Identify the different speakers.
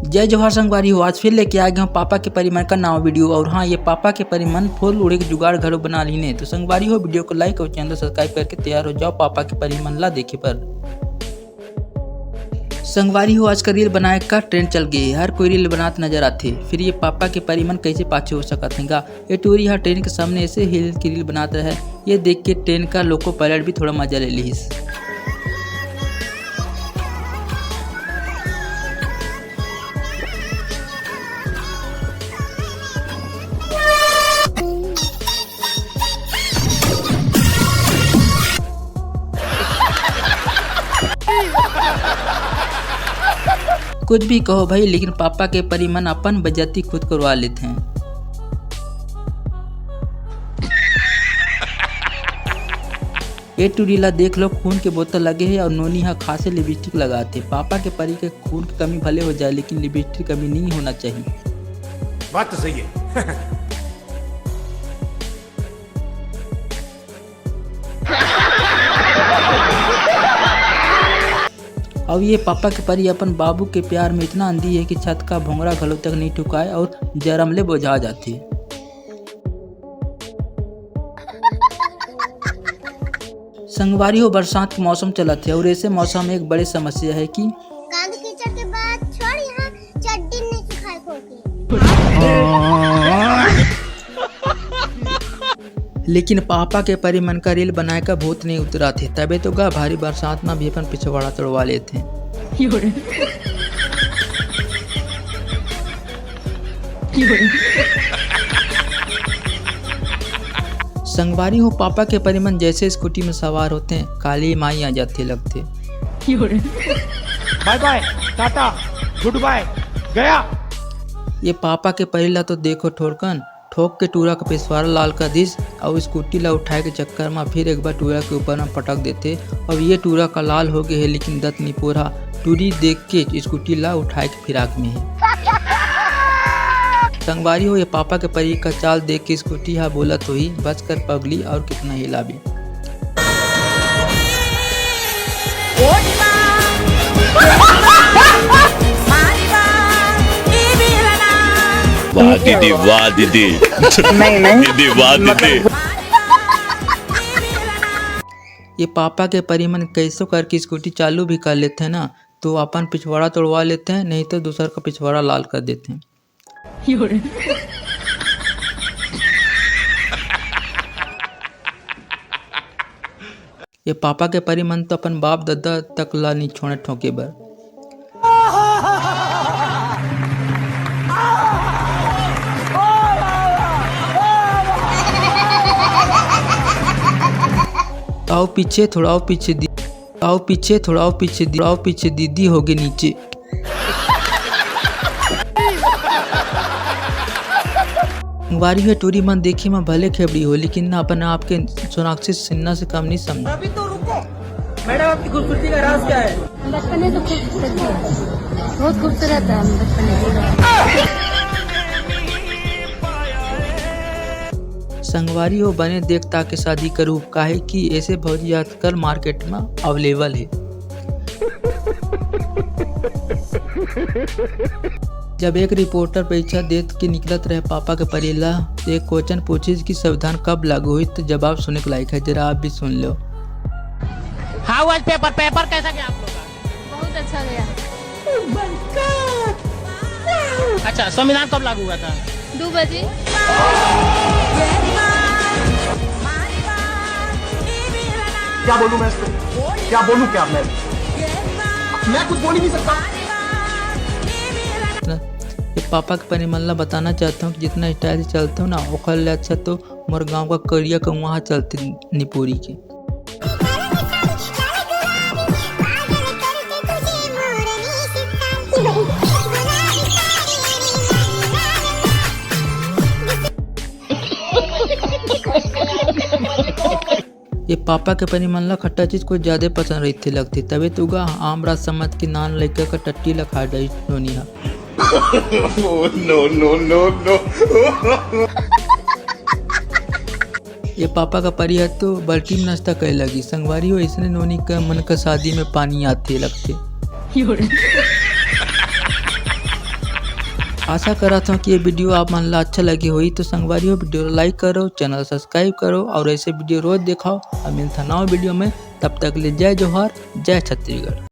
Speaker 1: जय जोहार संगवारी हो। आज फिर लेके आ गए हूँ पापा के परिमन का नवा वीडियो। और हाँ, ये पापा के परिमन फूल उड़े के जुगाड़ घरों बना लीने। तो संगवारी हो, वीडियो को लाइक और चैनल सब्सक्राइब करके तैयार हो जाओ पापा के परिमन ला देखे पर। संगवारी हो, आज का रील बनाए का ट्रेंड चल गई। हर कोई रील बनाते नजर आते, फिर ये पापा के परिमन कैसे पाछे हो सकत हैगा। ये टूरी यहाँ ट्रेन के सामने ऐसे हिल की रील बनाता है। ये देख के ट्रेन का लोको पायलट भी थोड़ा मजा ले ली। कुछ भी कहो भाई, लेकिन पापा के परिमन अपन बेइज्जती खुद करवा लेते हैं। ये टूरीला देख लो, खून के बोतल लगे हैं और नोनी यहाँ खासे लिपस्टिक लगाते। पापा के परी के खून की कमी भले हो जाए, लेकिन लिपस्टिक कमी नहीं होना चाहिए।
Speaker 2: बात तो सही है।
Speaker 1: अब ये पापा के परी अपन बाबू के प्यार में इतना अंधी है कि छत का भोंगरा घलों तक नहीं ठुकाए और जरमले बुझा जाती है। संगवारी हो, बरसात के मौसम चला थे और ऐसे मौसम में एक बड़ी समस्या है कि
Speaker 3: कांद कीचड़ के बाद छोड़ यहाँ चड्डी नहीं सुखाए खोके।
Speaker 1: लेकिन पापा के परिमन का रील बनाए का भूत नहीं उतरा थे। तबे तो गा भारी बरसात में भी अपन पिछवाड़ा तोड़वा लेते हैं। संगवारी हो, पापा के परिमन जैसे स्कूटी में सवार होते हैं, काली माई आ जाते लगते।
Speaker 2: Bye bye, tata, goodbye, गया।
Speaker 1: ये पापा के परिला तो देखो ठोरकन ठोक के टूरा का पिछवाड़ा लाल का दिस और स्कूटी ला उठाए के चक्कर में फिर एक बार टूरा के ऊपर में पटक देते। अब ये टूरा का लाल हो गए है, लेकिन दत नहीं पोरा। टूरी देख के स्कूटी ला उठाए के फिराक में है। संगवारी हो, ये पापा के परी का चाल देख के स्कूटी यहाँ बोला तो ही बच कर पगली और कितना हिला भी।
Speaker 4: वाह दीदी, वाह दीदी, दीदी वाह दीदी।
Speaker 1: ये पापा के परिमन कैसो करके स्कूटी चालू भी कर लेते हैं ना, तो अपन पिछवाड़ा तोड़वा लेते हैं, नहीं तो दूसर का पिछवाड़ा लाल कर देते हैं। ये पापा के परिमन तो अपन बाप दादा तक ला नहीं छोड़े ठोके बर। आओ पीछे थोड़ा, आओ पीछे दी, आओ पीछे थोड़ा, आओ पीछे दी, आओ पीछे दीदी हो गए नीचे। वारी है टूरी मन देखी में भले खेबड़ी हो, लेकिन ना अपन आपके सोनाक्षी सिन्हा से कम नहीं समझा।
Speaker 5: अभी तो रुको मैडम, आपकी खूबसूरती का राज क्या है?
Speaker 3: बचपन में तो खूबसूरत है, बहुत खूबसूरत है बचपन।
Speaker 1: संगवारी हो, बने देखता के शादी करूँ, काहे कि ऐसे भौजी आजकल मार्केट में अवेलेबल है। जब एक रिपोर्टर परीक्षा देख के निकलत रहे पापा के परिला, एक क्वेश्चन पूछी कि संविधान कब लागू हुई, तो जवाब सुनने के लायक है, जरा आप भी सुन लो।
Speaker 5: हाउ वाज पेपर कैसा गया आप लोग का?
Speaker 3: बहुत अच्छा गया।
Speaker 5: अच्छा, संविधान कब लागू हुआ था?
Speaker 3: 2 बजे।
Speaker 2: क्या बोलूं मैं इसको? क्या बोलूं क्या मैं कुछ बोल ही नहीं सकता।
Speaker 1: ये पापा के परिमन ला बताना चाहता हूँ कि जितना स्टाइल से चलता हूँ ना, ओखल अच्छा तो मोर गाँव का करिया का वहाँ चलते निपुरी के। ये पापा के परिमन ला खट्टा चीज कुछ ज्यादा पसंद रही थी लगती, तबे तो गा आम रात समझ के नान लेकर का टट्टी ला खा जाई नोनिया। No no no no. ये पापा का परिया तो बल्टी में नाश्ता करे लगी। संगवारी हो इसने नोनी का मन का शादी में पानी आते लगते। आशा करा था कि ये वीडियो आप मन ला अच्छा लगी हुई तो संगवारी हो वीडियो लाइक करो, चैनल सब्सक्राइब करो और ऐसे वीडियो रोज दिखाओ। अब मिलता नवा वीडियो में, तब तक ले जय जोहार, जय छत्तीसगढ़।